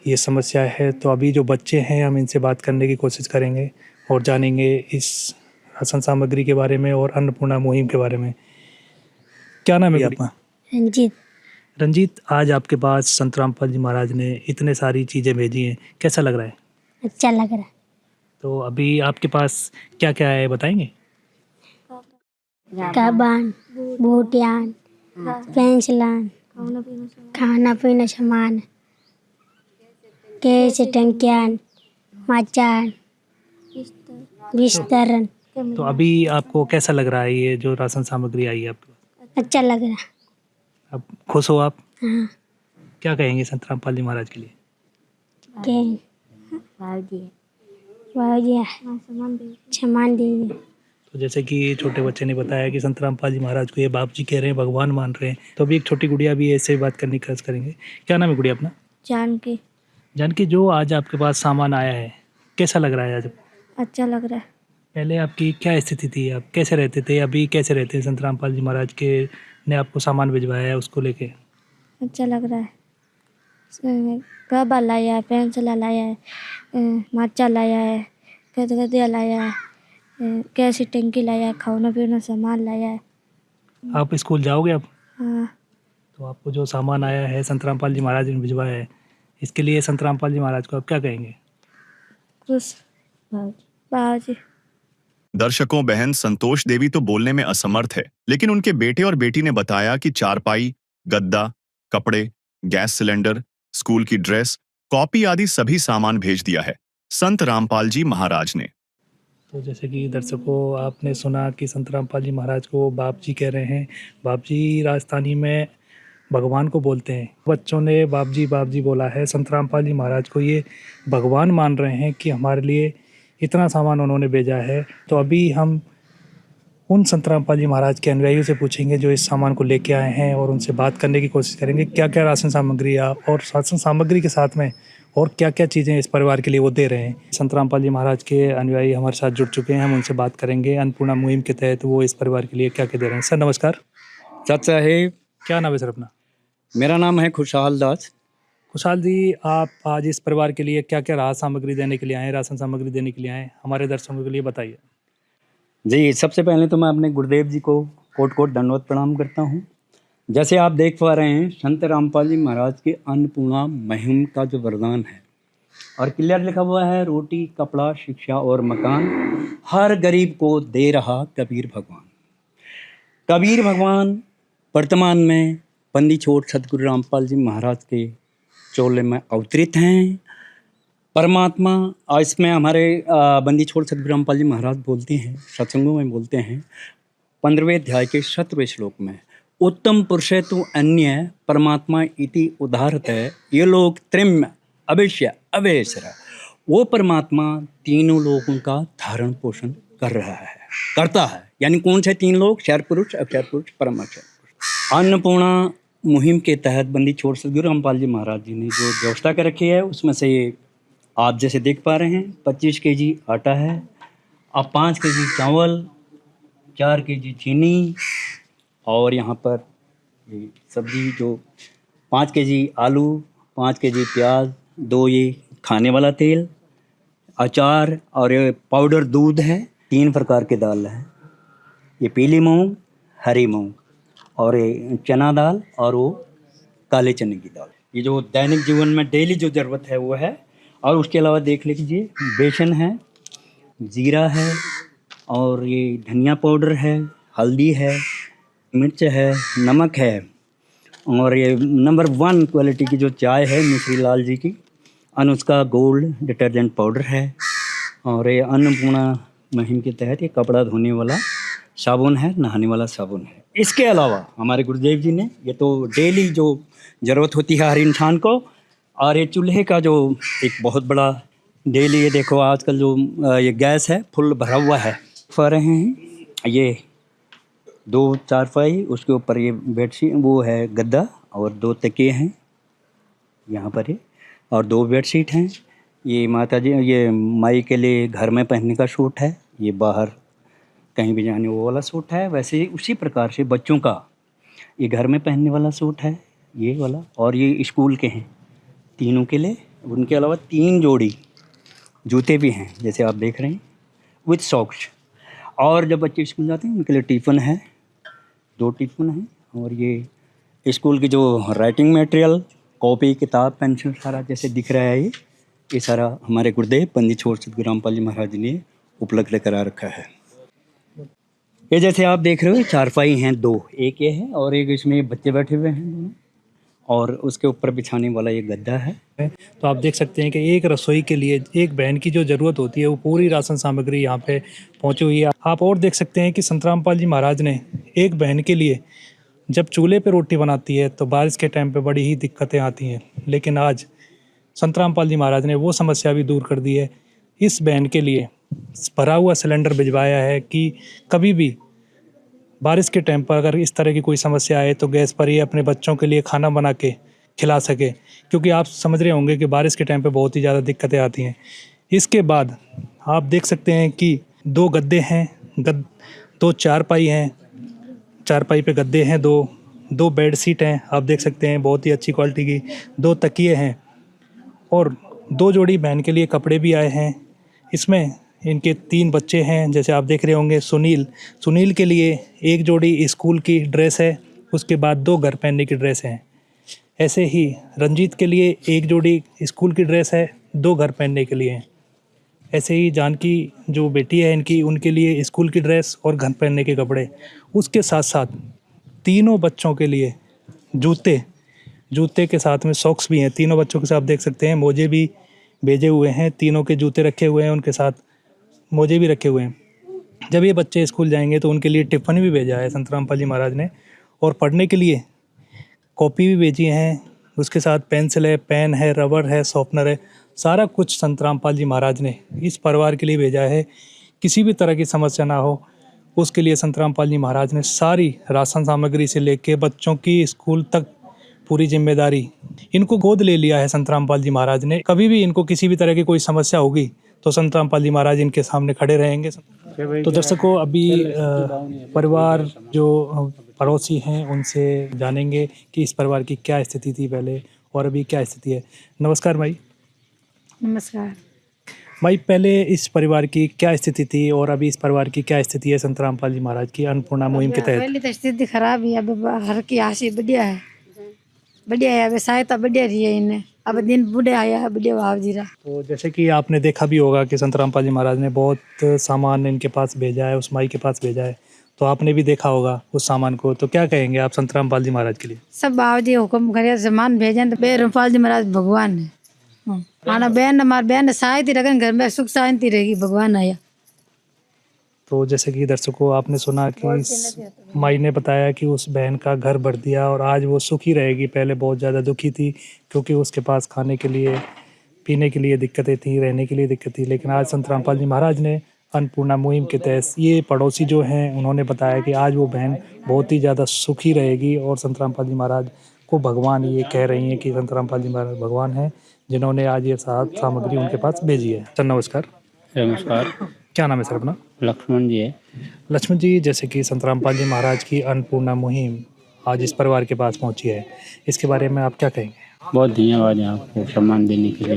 ये समस्या है। तो अभी जो बच्चे हैं हम इनसे बात करने की कोशिश करेंगे और जानेंगे इस राशन सामग्री के बारे में और अन्नपूर्णा मुहिम के बारे में। क्या नाम है आपका? रंजीत। रंजीत, आज आपके पास संत रामपाल जी महाराज ने इतने सारी चीज़ें भेजी हैं, कैसा लग रहा है? अच्छा लग रहा तो अभी आपके पास क्या क्या है बताएंगे? कबान, बूटियान, पेंसिलान, खाना पीना सामान, केस टंकियान, मचान, बिस्तर। तो अभी आपको कैसा लग रहा है ये जो राशन सामग्री आई है आपके पास? अच्छा लग रहा। अब खुश हो आप? हाँ। क्या कहेंगे संत रामपाल जी महाराज के लिए? सामान दीजिए। तो जैसे कि छोटे बच्चे ने बताया कि संत रामपाल जी महाराज को ये बाप जी कह रहे हैं, भगवान मान रहे हैं, तो अभी एक छोटी गुड़िया भी ऐसे बात करने की कोशिश करेंगे। क्या नाम है गुड़िया अपना? जानकी। जानकी, जो आज आपके पास सामान आया है कैसा लग रहा है आज? अच्छा लग रहा है। पहले आपकी क्या स्थिति थी, आप कैसे रहते थे, अभी कैसे रहते हैं? संत रामपाल जी महाराज के ने आपको सामान भिजवाया है, उसको लेके अच्छा लग रहा है। कबा लाया है, पेंसिल लाया है, माचा लाया है, गदगदिया लाया है, गैस टंकी लाया है, खाना पीना सामान लाया है। आप स्कूल जाओगे अब? हाँ। तो आपको जो सामान आया है संत रामपाल जी महाराज ने भिजवाया है, इसके लिए संत रामपाल जी महाराज को आप क्या कहेंगे? खुश बाबूजी। दर्शकों, बहन संतोष देवी तो बोलने में असमर्थ है, लेकिन उनके बेटे और बेटी ने बताया कि चारपाई, गद्दा, कपड़े, गैस सिलेंडर, स्कूल की ड्रेस, कॉपी आदि सभी सामान भेज दिया है संत रामपाल जी महाराज ने। तो जैसे कि दर्शकों आपने सुना कि संत रामपाल जी महाराज को बाप जी कह रहे हैं। बाप जी राजस्थानी में भगवान को बोलते हैं। बच्चों ने बाप जी बोला है। संत रामपाल जी महाराज को ये भगवान मान रहे हैं कि हमारे लिए इतना सामान उन्होंने भेजा है। तो अभी हम उन संत रामपाल जी महाराज के अनुयायियों से पूछेंगे जो इस सामान को लेके आए हैं और उनसे बात करने की कोशिश करेंगे क्या क्या राशन सामग्री और राशन सामग्री के साथ में और क्या क्या चीज़ें इस परिवार के लिए वो दे रहे हैं। संत रामपाल जी महाराज के अनुयायी हमारे साथ जुड़ चुके हैं, हम उनसे बात करेंगे अन्नपूर्णा मुहिम के तहत वो इस परिवार के लिए क्या क्या दे रहे हैं। सर नमस्कार। चाचा है। क्या नाम है सर अपना? मेरा नाम है खुशहाल दास। खुशहाल जी, आप आज इस परिवार के लिए क्या क्या राहत सामग्री देने के लिए आए, राशन सामग्री देने के लिए आए, हमारे दर्शकों के लिए बताइए। जी, सबसे पहले तो मैं अपने गुरुदेव जी को कोट कोट दंडवत प्रणाम करता हूँ। जैसे आप देख पा रहे हैं संत रामपाल जी महाराज के अन्नपूर्णा मुहिम का जो वरदान है और क्लियर लिखा हुआ है, रोटी, कपड़ा, शिक्षा और मकान हर गरीब को दे रहा कबीर भगवान। कबीर भगवान वर्तमान में बंदी छोड़ सतगुरु रामपाल जी महाराज के चोले में अवतरित हैं। परमात्मा इसमें हमारे बंदी छोड़ सतगुरु रामपाल जी महाराज बोलते हैं, सत्संगों में बोलते हैं 15वें अध्याय के 17वें श्लोक में, उत्तम पुरुषे तु अन्य परमात्मा इति उदाहरत है ये लोग त्रिम अवश्य अवेशर। वो परमात्मा तीनों लोगों का धारण पोषण कर रहा है, करता है। यानी कौन से तीन लोग? क्षर पुरुष, अक्षर पुरुष, परम अक्षर पुरुष। अन्नपूर्णा मुहिम के तहत बंदी छोड़ सतगुरु रामपाल जी महाराज जी ने जो व्यवस्था कर रखी है उसमें से ये आप जैसे देख पा रहे हैं 25 केजी आटा है, अब 5 केजी चावल, 4 केजी चीनी और यहाँ पर ये सब्जी जो 5 केजी आलू, 5 केजी प्याज, 2 ये खाने वाला तेल, अचार और ये पाउडर दूध है, 3 प्रकार के दाल है, ये पीली मूंग, हरी मूंग और ये चना दाल और वो काले चने की दाल। ये जो दैनिक जीवन में डेली जो ज़रूरत है वो है। और उसके अलावा देख लीजिए बेसन है, जीरा है और ये धनिया पाउडर है, हल्दी है, मिर्च है, नमक है और ये नंबर 1 क्वालिटी की जो चाय है मिश्री लाल जी की, अनुष्का गोल्ड डिटर्जेंट पाउडर है और ये अन्नपूर्णा मुहिम के तहत ये कपड़ा धोने वाला साबुन है, नहाने वाला साबुन है। इसके अलावा हमारे गुरुदेव जी ने ये तो डेली जो ज़रूरत होती है हर इंसान को, और ये चूल्हे का जो एक बहुत बड़ा डेली, ये देखो आजकल जो ये गैस है फुल भरा हुआ है। पा रहे हैं ये 2 चारपाई, उसके ऊपर ये बेडशीट वो है गद्दा और 2 तकिए हैं यहाँ पर ये, और 2 बेडशीट हैं। ये माता जी ये माई के लिए घर में पहनने का सूट है, ये बाहर कहीं भी जाने वो वाला सूट है। वैसे ही उसी प्रकार से बच्चों का ये घर में पहनने वाला सूट है ये वाला, और ये स्कूल के हैं तीनों के लिए उनके अलावा 3 जोड़ी जूते भी हैं, जैसे आप देख रहे हैं, विथ सॉक्स। और जब बच्चे स्कूल जाते हैं उनके लिए टिफ़िन है, 2 टिफ़िन हैं। और ये स्कूल की जो राइटिंग मटेरियल, कॉपी, किताब, पेंसिल सारा जैसे दिख रहा है, ये सारा हमारे गुरुदेव पंडित छोर सतगुरु रामपाल जी महाराज ने उपलब्ध करा रखा है। ये जैसे आप देख रहे हो, चारपाई हैं 2, एक ये है और एक इसमें बच्चे बैठे हुए हैं दोनों, और उसके ऊपर बिछाने वाला ये गद्दा है। तो आप देख सकते हैं कि एक रसोई के लिए एक बहन की जो ज़रूरत होती है वो पूरी राशन सामग्री यहाँ पे पहुँची हुई है। आप और देख सकते हैं कि संत रामपाल जी महाराज ने एक बहन के लिए जब चूल्हे पे रोटी बनाती है तो बारिश के टाइम पे बड़ी ही दिक्कतें आती हैं, लेकिन आज संत रामपाल जी महाराज ने वो समस्या भी दूर कर दी है। इस बहन के लिए भरा हुआ सिलेंडर भिजवाया है कि कभी भी बारिश के टाइम पर अगर इस तरह की कोई समस्या आए तो गैस पर ही अपने बच्चों के लिए खाना बना के खिला सके, क्योंकि आप समझ रहे होंगे कि बारिश के टाइम पे बहुत ही ज़्यादा दिक्कतें आती हैं। इसके बाद आप देख सकते हैं कि 2 गद्दे हैं, 2 चारपाई हैं, चारपाई पे गद्दे हैं, 2 बेड शीट हैं, आप देख सकते हैं बहुत ही अच्छी क्वालिटी की, 2 तकिए हैं और 2 जोड़ी बहन के लिए कपड़े भी आए हैं। इसमें इनके 3 बच्चे हैं, जैसे आप देख रहे होंगे। सुनील के लिए 1 जोड़ी स्कूल की ड्रेस है, उसके बाद 2 घर पहनने की ड्रेस हैं। ऐसे ही रंजीत के लिए 1 जोड़ी स्कूल की ड्रेस है, 2 घर पहनने के लिए हैं। ऐसे ही जानकी जो बेटी है इनकी, उनके लिए स्कूल की ड्रेस और घर पहनने के कपड़े। उसके साथ साथ तीनों बच्चों के लिए जूते के साथ में सॉक्स भी हैं। तीनों बच्चों के साथ आप देख सकते हैं मोजे भी भेजे हुए हैं, तीनों के जूते रखे हुए हैं, उनके साथ मोजे भी रखे हुए हैं। जब ये बच्चे स्कूल जाएंगे तो उनके लिए टिफ़िन भी भेजा है संत रामपाल जी महाराज ने, और पढ़ने के लिए कॉपी भी भेजी हैं, उसके साथ पेंसिल है, पेन है, रबड़ है, शॉर्पनर है, सारा कुछ संत रामपाल जी महाराज ने इस परिवार के लिए भेजा है। किसी भी तरह की समस्या ना हो उसके लिए संत रामपाल जी महाराज ने सारी राशन सामग्री से लेके बच्चों की स्कूल तक पूरी जिम्मेदारी इनको गोद ले लिया है संत रामपाल जी महाराज ने। कभी भी इनको किसी भी तरह की कोई समस्या होगी तो संत रामपाल जी महाराज इनके सामने खड़े रहेंगे। तो दर्शकों, अभी परिवार जो पड़ोसी हैं उनसे जानेंगे कि इस परिवार की क्या स्थिति थी पहले और अभी क्या स्थिति है। नमस्कार भाई। नमस्कार। भाई, पहले इस परिवार की क्या स्थिति थी और अभी इस परिवार की क्या स्थिति है संत रामपाल जी महाराज की अन्नपूर्णा मुहिम के तहत? पहले तो स्थिति खराब है, अब हर की आशी बढ़िया है, अब सहायता बढ़िया रही है इन्हें। अब दिन बूढ़े आया है, बढ़िया भाव जीरा। तो जैसे कि आपने देखा भी होगा कि संत रामपाल जी महाराज ने बहुत सामान इनके पास भेजा है, उस माई के पास भेजा है, तो आपने भी देखा होगा उस सामान को। तो क्या कहेंगे आप संत रामपाल जी महाराज के लिए? सब बाबा जी हुक्म करे सामान भेजें तो बे रामपाल जी महाराज भगवान है। माना बहन हमारे बहन शांति रखें, घर में सुख शांति रहेगी, भगवान आया। तो जैसे कि दर्शकों, आपने सुना कि माई ने बताया कि उस बहन का घर भर दिया और आज वो सुखी रहेगी। पहले बहुत ज़्यादा दुखी थी क्योंकि उसके पास खाने के लिए, पीने के लिए दिक्कतें थी, रहने के लिए दिक्कत थी, लेकिन आज संत रामपाल जी महाराज ने अन्नपूर्णा मुहिम के तहत ये पड़ोसी जो हैं उन्होंने बताया कि आज वो बहन बहुत ही ज़्यादा सुखी रहेगी। और संत रामपाल जी महाराज को भगवान ये कह रही हैं कि संत रामपाल जी महाराज भगवान हैं जिन्होंने आज ये सामग्री उनके पास भेजी है। सर नमस्कार। नमस्कार। क्या नाम है सर अपना? लक्ष्मण जी है। लक्ष्मण जी, जैसे कि संत रामपाल जी महाराज की अन्नपूर्णा मुहिम आज इस परिवार के पास पहुंची है, इसके बारे में आप क्या कहेंगे? बहुत धन्यवाद है आपको सम्मान देने के लिए।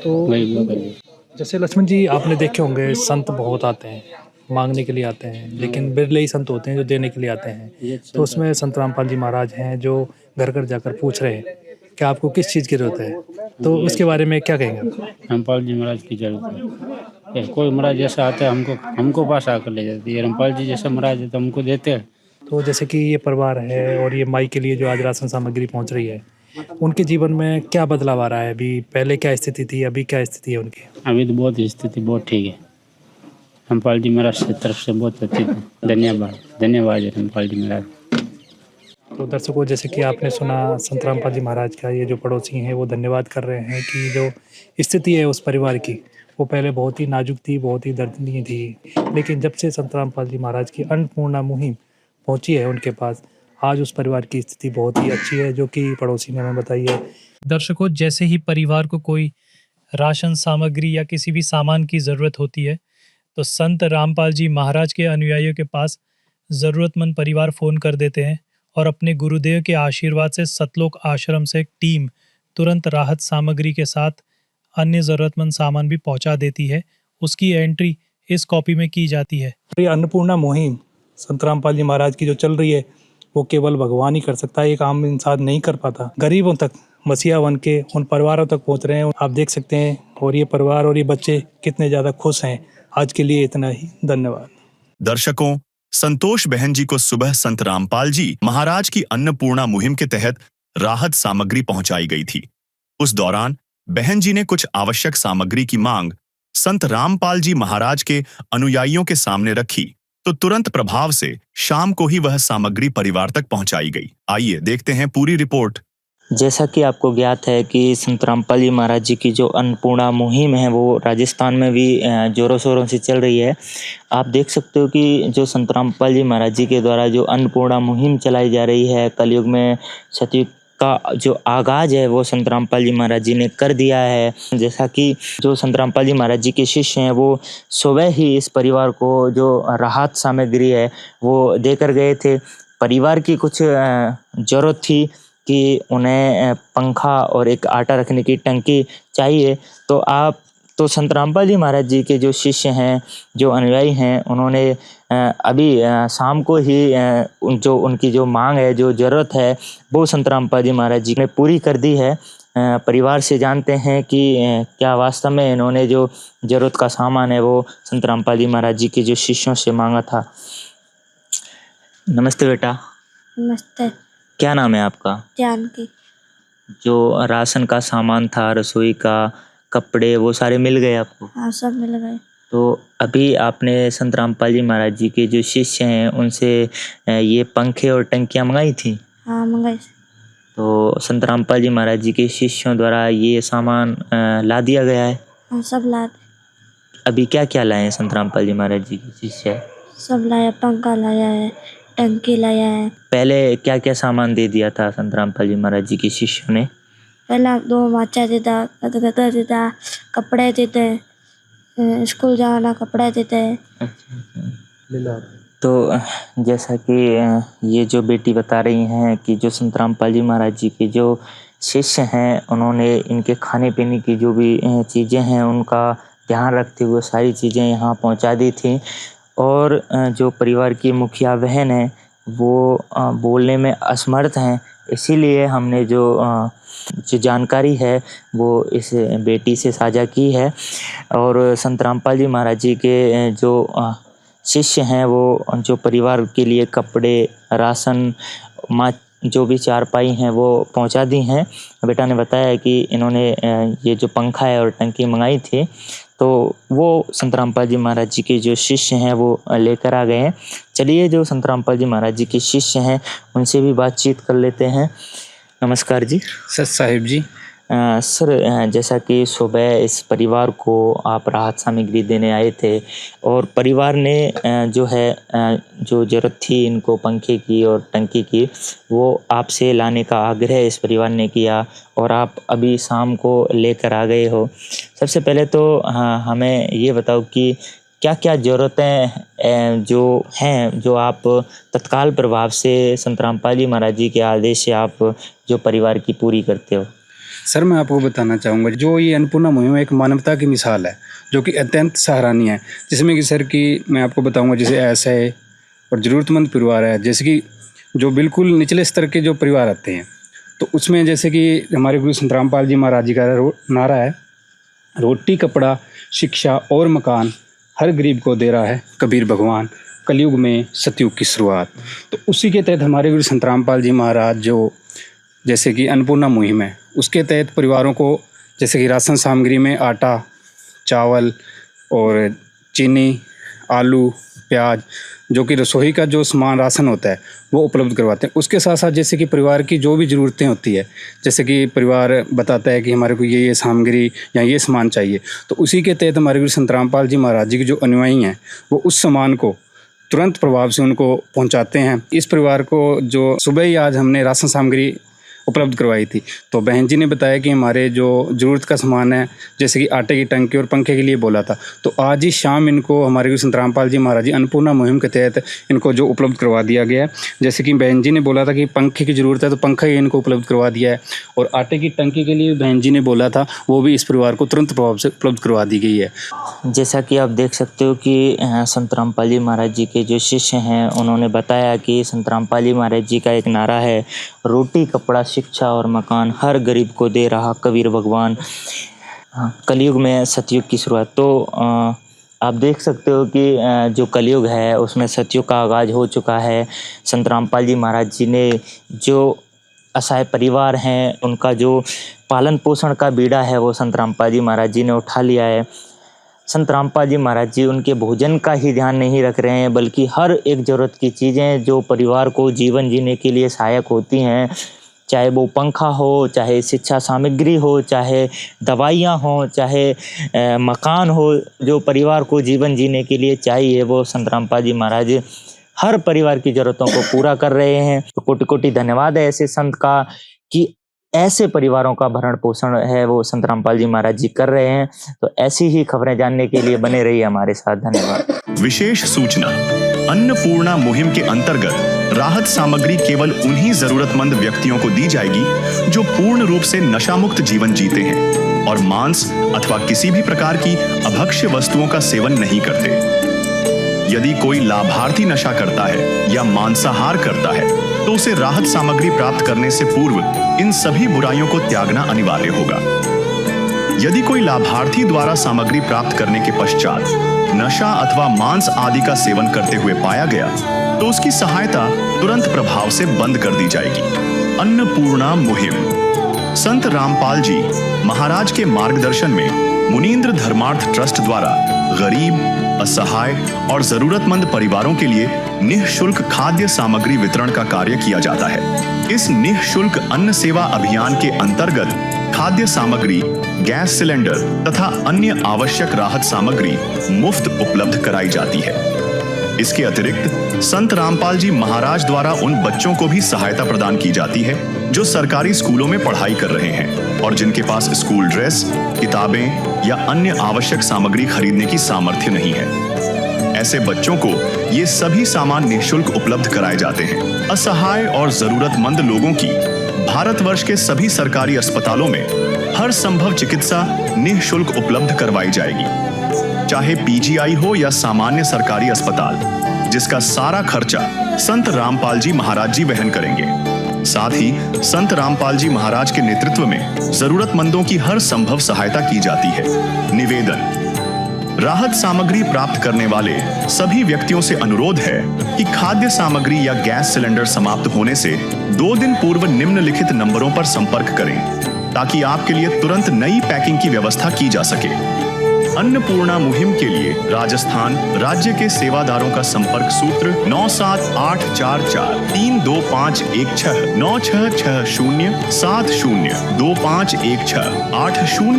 तो जैसे लक्ष्मण जी, आपने देखे होंगे संत बहुत आते हैं, मांगने के लिए आते हैं, लेकिन बिरले ही संत होते हैं जो देने के लिए आते हैं। तो उसमें संत रामपाल जी महाराज हैं जो घर घर जाकर पूछ रहे हैं कि आपको किस चीज़ की जरूरत है, तो उसके बारे में क्या कहेंगे? रामपाल जी महाराज की जरूरत है। कोई महाराज जैसा आता है हमको पास आकर ले जाते हैं। रामपाल जी जैसा महाराज है तो हमको देते हैं। तो जैसे कि ये परिवार है और ये माई के लिए जो आज राशन सामग्री पहुंच रही है, उनके जीवन में क्या बदलाव आ रहा है? अभी पहले क्या स्थिति थी, अभी क्या स्थिति है उनकी? अभी तो बहुत स्थिति बहुत ठीक है। रामपाल जी महाराज की तरफ से बहुत अच्छी धन्यवाद है रामपाल जी महाराज। तो दर्शकों, जैसे कि आपने सुना संत रामपाल जी महाराज का, ये जो पड़ोसी हैं वो धन्यवाद कर रहे हैं कि जो स्थिति है उस परिवार की वो पहले बहुत ही नाजुक थी, बहुत ही दर्दनीय थी, लेकिन जब से संत रामपाल जी महाराज की अन्नपूर्णा मुहिम पहुंची है उनके पास, आज उस परिवार की स्थिति बहुत ही अच्छी है, जो कि पड़ोसी ने हमें बताई है। दर्शकों, जैसे ही परिवार को कोई राशन सामग्री या किसी भी सामान की ज़रूरत होती है तो संत रामपाल जी महाराज के अनुयायियों के पास ज़रूरतमंद परिवार फ़ोन कर देते हैं और अपने गुरुदेव के आशीर्वाद से सतलोक आश्रम से एक टीम तुरंत राहत सामग्री के साथ अन्य ज़रूरतमंद सामान भी पहुंचा देती है। उसकी एंट्री इस कॉपी में की जाती है। ये अन्नपूर्णा मुहिम संत रामपाल जी महाराज की जो चल रही है वो केवल भगवान ही कर सकता है, एक आम इंसान नहीं कर पाता। गरीबों तक मसीहा बन के उन परिवारों तक पहुंच रहे हैं, आप देख सकते हैं। और ये परिवार और ये बच्चे कितने ज़्यादा खुश हैं। आज के लिए इतना ही, धन्यवाद। दर्शकों, संतोष बहन जी को सुबह संत रामपाल जी महाराज की अन्नपूर्णा मुहिम के तहत राहत सामग्री पहुंचाई गई थी। उस दौरान बहन जी ने कुछ आवश्यक सामग्री की मांग संत रामपाल जी महाराज के अनुयायियों के सामने रखी, तो तुरंत प्रभाव से शाम को ही वह सामग्री परिवार तक पहुंचाई गई। आइए देखते हैं पूरी रिपोर्ट। जैसा कि आपको ज्ञात है कि संत रामपाल जी महाराज जी की जो अन्नपूर्णा मुहिम है वो राजस्थान में भी जोरों शोरों से चल रही है। आप देख सकते हो कि जो संत रामपाल जी महाराज जी के द्वारा जो अन्नपूर्णा मुहिम चलाई जा रही है, कलयुग में सतयुग का जो आगाज है वो संत रामपाल जी महाराज जी ने कर दिया है। जैसा कि जो संत रामपाल जी महाराज जी के शिष्य हैं वो सुबह ही इस परिवार को जो राहत सामग्री है वो देकर गए थे। परिवार की कुछ ज़रूरत थी कि उन्हें पंखा और एक आटा रखने की टंकी चाहिए, तो संत रामपाल जी महाराज जी के जो शिष्य हैं, जो अनुयायी हैं, उन्होंने अभी शाम को ही जो उनकी जो मांग है, जो ज़रूरत है, वो संत रामपाल जी महाराज जी ने पूरी कर दी है। परिवार से जानते हैं कि क्या वास्तव में इन्होंने जो ज़रूरत का सामान है वो संत रामपाल जी महाराज जी के जो शिष्यों से मांगा था। नमस्ते बेटा। नमस्ते। क्या नाम है आपका? जानकी। जो राशन का सामान था, रसोई का, कपड़े, वो सारे मिल गए आपको? हाँ, सब मिल गए। तो अभी आपने संत रामपाल जी महाराज जी के जो शिष्य हैं उनसे ये पंखे और टंकियाँ मंगाई थी? हाँ, मंगाई। तो संत रामपाल जी महाराज जी के शिष्यों द्वारा ये सामान ला दिया गया है? हाँ, सब ला। अभी क्या क्या लाए हैं संत रामपाल जी महाराज जी के शिष्य? सब लाया, पंखा लाया है, टंकी लाया है। पहले क्या क्या सामान दे दिया था संत रामपाल जी महाराज जी के शिष्यों ने? पहला 2 माचा देता, गदगदा देता, कपड़े देते, स्कूल जाना कपड़े देते। तो जैसा कि ये जो बेटी बता रही हैं कि जो संत रामपाल जी महाराज जी के जो शिष्य हैं उन्होंने इनके खाने पीने की जो भी चीज़ें हैं उनका ध्यान रखते हुए सारी चीज़ें यहाँ पहुँचा दी थी। और जो परिवार की मुखिया बहन है वो बोलने में असमर्थ हैं, इसीलिए हमने जो जानकारी है वो इस बेटी से साझा की है। और संत रामपाल जी महाराज जी के जो शिष्य हैं वो जो परिवार के लिए कपड़े, राशन, जो भी चारपाई हैं वो पहुंचा दी हैं। बेटा ने बताया है कि इन्होंने ये जो पंखा है और टंकी मंगाई थी तो वो संत रामपाल जी महाराज जी के जो शिष्य हैं वो लेकर आ गए हैं। चलिए जो संत रामपाल जी महाराज जी के शिष्य हैं उनसे भी बातचीत कर लेते हैं। नमस्कार जी। सत साहिब जी। सर, जैसा कि सुबह इस परिवार को आप राहत सामग्री देने आए थे और परिवार ने जो है जो ज़रूरत थी इनको पंखे की और टंकी की वो आपसे लाने का आग्रह इस परिवार ने किया और आप अभी शाम को लेकर आ गए हो। सबसे पहले तो हमें ये बताओ कि क्या क्या ज़रूरतें जो हैं जो आप तत्काल प्रभाव से संत रामपाल जी महाराज जी के आदेश से आप जो परिवार की पूरी करते हो? सर, मैं आपको बताना चाहूँगा जो ये अन्नपूर्णा मुहिम एक मानवता की मिसाल है जो कि अत्यंत सराहनीय है। जिसमें कि सर कि मैं आपको बताऊँगा जैसे ऐसा है और ज़रूरतमंद परिवार है, जैसे कि जो बिल्कुल निचले स्तर के जो परिवार आते हैं तो उसमें जैसे कि हमारे गुरु संत रामपाल जी महाराज जी का नारा है, रोटी कपड़ा शिक्षा और मकान हर गरीब को दे रहा है कबीर भगवान, कलयुग में सतयुग की शुरुआत। तो उसी के तहत हमारे गुरु संत रामपाल जी महाराज जो जैसे कि अन्नपूर्णा मुहिम है उसके तहत परिवारों को जैसे कि राशन सामग्री में आटा, चावल और चीनी, आलू, प्याज, जो कि रसोई का जो सामान राशन होता है वो उपलब्ध करवाते हैं। उसके साथ साथ जैसे कि परिवार की जो भी ज़रूरतें होती है, जैसे कि परिवार बताता है कि हमारे को ये सामग्री या ये सामान चाहिए, तो उसी के तहत हमारे गुरु संत रामपाल जी महाराज जी के जो अनुयायी हैं वो उस सामान को तुरंत प्रभाव से उनको पहुँचाते हैं। इस परिवार को जो सुबह ही आज हमने राशन सामग्री उपलब्ध करवाई थी। तो बहन जी ने बताया कि हमारे जो ज़रूरत का सामान है, जैसे कि आटे की टंकी और पंखे के लिए बोला था, तो आज ही शाम इनको हमारे गुरु संत रामपाल जी महाराज जी अन्नपूर्णा मुहिम के तहत इनको जो उपलब्ध करवा दिया गया है। जैसे कि बहन जी ने बोला था कि पंखे की ज़रूरत है, तो पंखा ही इनको उपलब्ध करवा दिया है। और आटे की टंकी के लिए बहन जी ने बोला था, वो भी इस परिवार को तुरंत प्रभाव से उपलब्ध करवा दी गई है। जैसा कि आप देख सकते हो कि संत रामपाल जी महाराज जी के जो शिष्य हैं उन्होंने बताया कि संत रामपाल जी महाराज जी का एक नारा है, रोटी कपड़ा शिक्षा और मकान हर गरीब को दे रहा कबीर भगवान। कलयुग में सतयुग की शुरुआत। तो आप देख सकते हो कि जो कलयुग है उसमें सतयुग का आगाज़ हो चुका है। संत रामपाल जी महाराज जी ने जो असहाय परिवार हैं उनका जो पालन पोषण का बीड़ा है वो संत रामपाल जी महाराज जी ने उठा लिया है। संत रामपाल जी महाराज जी उनके भोजन का ही ध्यान नहीं रख रहे हैं, बल्कि हर एक ज़रूरत की चीज़ें जो परिवार को जीवन जीने के लिए सहायक होती हैं, चाहे वो पंखा हो, चाहे शिक्षा सामग्री हो, चाहे दवाइयाँ हो, चाहे मकान हो, जो परिवार को जीवन जीने के लिए चाहिए, वो संत रामपाल जी महाराज हर परिवार की ज़रूरतों को पूरा कर रहे हैं। तो कोटि कोटि धन्यवाद है ऐसे संत का कि ऐसे परिवारों का भरण पोषण है वो संत रामपाल जी महाराज जी कर रहे हैं। तो ऐसी ही खबरें जानने के लिए बने रहिए हमारे साथ। धन्यवाद। विशेष सूचना, अन्नपूर्णा मुहिम के अंतर्गत राहत सामग्री केवल उन्हीं जरूरतमंद व्यक्तियों को दी जाएगी जो पूर्ण रूप से नशा मुक्त जीवन जीते हैं और मांस अथवा किसी भी प्रकार की अभक्ष्य वस्तुओं का सेवन नहीं करते। यदि कोई लाभार्थी नशा करता है या मांसाहार करता है तो उसे राहत सामग्री प्राप्त करने से पूर्व इन सभी बुराइयों को त्यागना अनिवार्य होगा। यदि कोई लाभार्थी द्वारा सामग्री प्राप्त करने के पश्चात नशा अथवा मांस आदि का सेवन करते हुए पाया गया तो उसकी सहायता तुरंत प्रभाव से बंद कर दी जाएगी। अन्नपूर्णा मुहिम संत रामपाल जी महाराज के मार्गदर्शन में मुनींद्र धर्मार्थ ट्रस्ट द्वारा गरीब, असहाय और जरूरतमंद परिवारों के लिए निःशुल्क खाद्य सामग्री वितरण का कार्य किया जाता है। इस निःशुल्क अन्न सेवा अभियान के अंतर्गत खाद्य सामग्री, गैस सिलेंडर तथा अन्य आवश्यक राहत सामग्री मुफ्त उपलब्ध कराई जाती है। इसके अतिरिक्त संत रामपाल जी महाराज द्वारा उन बच्चों को भी सहायता प्रदान की जाती है जो सरकारी स्कूलों में पढ़ाई कर रहे हैं और जिनके पास स्कूल ड्रेस, किताबें या अन्य आवश्यक सामग्री खरीदने की सामर्थ्य नहीं है। ऐसे बच्चों को ये सभी सामान निःशुल्क उपलब्ध कराए जाते हैं। असहाय और जरूरतमंद लोगों की भारतवर्ष के सभी सरकारी अस्पतालों में हर संभव चिकित्सा निःशुल्क उपलब्ध करवाई जाएगी, चाहे पीजीआई हो या सामान्य सरकारी अस्पताल, जिसका सारा खर्चा संत रामपाल जी महाराज जी वहन करेंगे। साथ ही संत रामपाल जी महाराज के नेतृत्व में जरूरतमंदों की हर संभव सहायता की जाती है। निवेदन, राहत सामग्री प्राप्त करने वाले सभी व्यक्तियों से अनुरोध है कि खाद्य सामग्री या गैस सिलेंडर समाप्त होने से 2 दिन पूर्व निम्नलिखित नंबरों पर संपर्क करें ताकि आपके लिए तुरंत नई पैकिंग की व्यवस्था की जा सके। अन्नपूर्णा मुहिम के लिए राजस्थान राज्य के सेवादारों का संपर्क सूत्र 97844 32516 9660 70 2516 800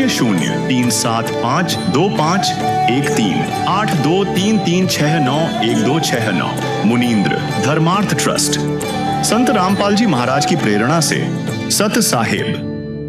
375 2513 8233691269। मुनींद्र धर्मार्थ ट्रस्ट। संत रामपाल जी महाराज की प्रेरणा से सत साहेब